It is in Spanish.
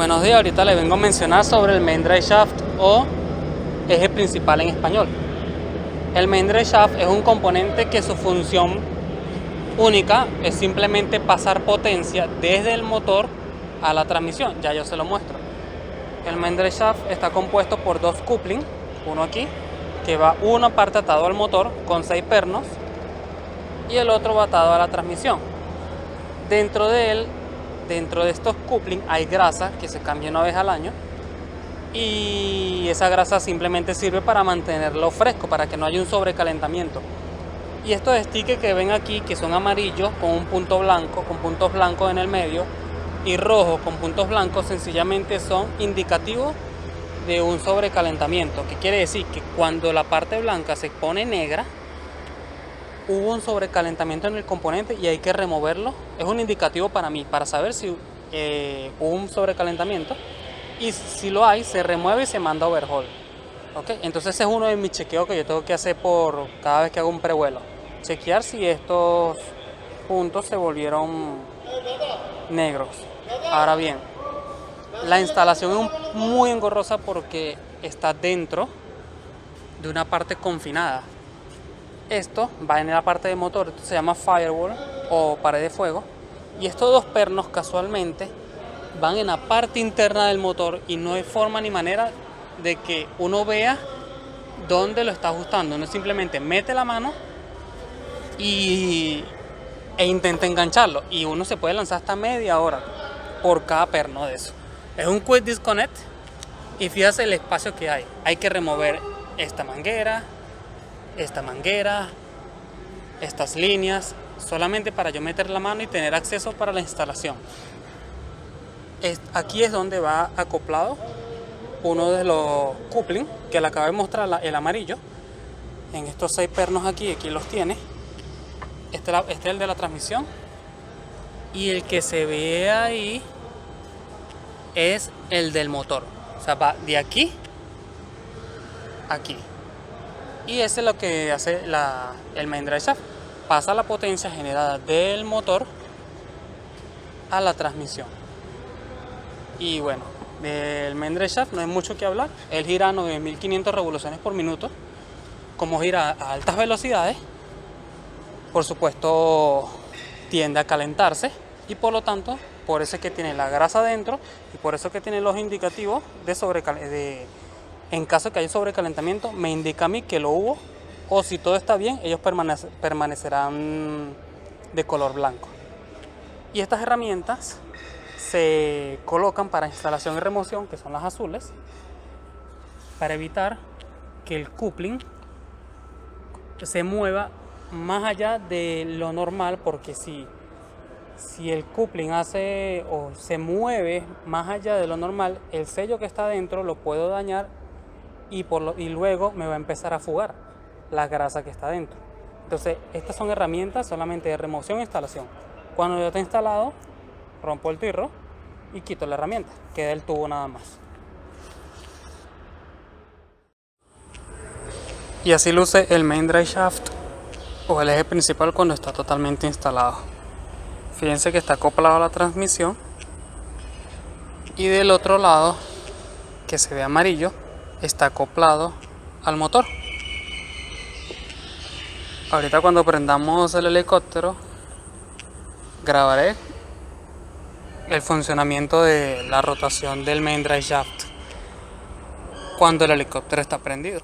Buenos días, ahorita les vengo a mencionar sobre el main drive shaft o eje principal en español. El main drive shaft es un componente que su función única es simplemente pasar potencia desde el motor a la transmisión. Ya yo se lo muestro. El main drive shaft está compuesto por dos couplings, uno aquí, que va una parte atado al motor con 6 pernos y el otro va atado a la transmisión. Dentro de estos couplings hay grasa que se cambia una vez al año y esa grasa simplemente sirve para mantenerlo fresco, para que no haya un sobrecalentamiento. Y estos stickers que ven aquí, que son amarillos con un punto blanco, con puntos blancos en el medio, y rojos con puntos blancos, sencillamente son indicativos de un sobrecalentamiento. ¿Qué quiere decir? Que cuando la parte blanca se pone negra, hubo un sobrecalentamiento en el componente y hay que removerlo. Es un indicativo para mí, para saber si hubo un sobrecalentamiento, y si lo hay, se remueve y se manda a overhaul. ¿Okay? Entonces ese es uno de mis chequeos que yo tengo que hacer por cada vez que hago un prevuelo. Chequear si estos puntos se volvieron negros. Ahora bien, la instalación es muy engorrosa porque está dentro de una parte confinada. Esto va en la parte de motor, esto se llama firewall o pared de fuego, y estos dos pernos casualmente van en la parte interna del motor y no hay forma ni manera de que uno vea dónde lo está ajustando. Uno simplemente mete la mano e intenta engancharlo, y uno se puede lanzar hasta media hora por cada perno de eso. Es un quick disconnect y fíjate el espacio que hay. Hay que remover esta manguera, estas líneas, solamente para yo meter la mano y tener acceso para la instalación. Aquí es donde va acoplado uno de los couplings que le acabo de mostrar, el amarillo. En estos 6 pernos aquí los tiene. Este es el de la transmisión, y el que se ve ahí es el del motor. O sea, va de aquí a aquí. Y ese es lo que hace el main drive shaft. Pasa la potencia generada del motor a la transmisión. Y bueno, del main drive shaft no hay mucho que hablar. Él gira a 9500 revoluciones por minuto. Como gira a altas velocidades, por supuesto tiende a calentarse, y por lo tanto, por eso es que tiene la grasa adentro, y por eso es que tiene los indicativos en caso de que haya sobrecalentamiento, me indica a mí que lo hubo, o si todo está bien, ellos permanecerán de color blanco. Y estas herramientas se colocan para instalación y remoción, que son las azules, para evitar que el coupling se mueva más allá de lo normal, porque si el coupling hace o se mueve más allá de lo normal, el sello que está dentro lo puedo dañar, y luego me va a empezar a fugar la grasa que está dentro. Entonces estas son herramientas solamente de remoción e instalación. Cuando ya está instalado, rompo el tirro y quito la herramienta, queda el tubo nada más. Y así luce el main drive shaft o el eje principal cuando está totalmente instalado. Fíjense que está acoplado a la transmisión, y del otro lado, que se ve amarillo, está acoplado al motor. Ahorita cuando prendamos el helicóptero, grabaré el funcionamiento de la rotación del main drive shaft cuando el helicóptero está prendido.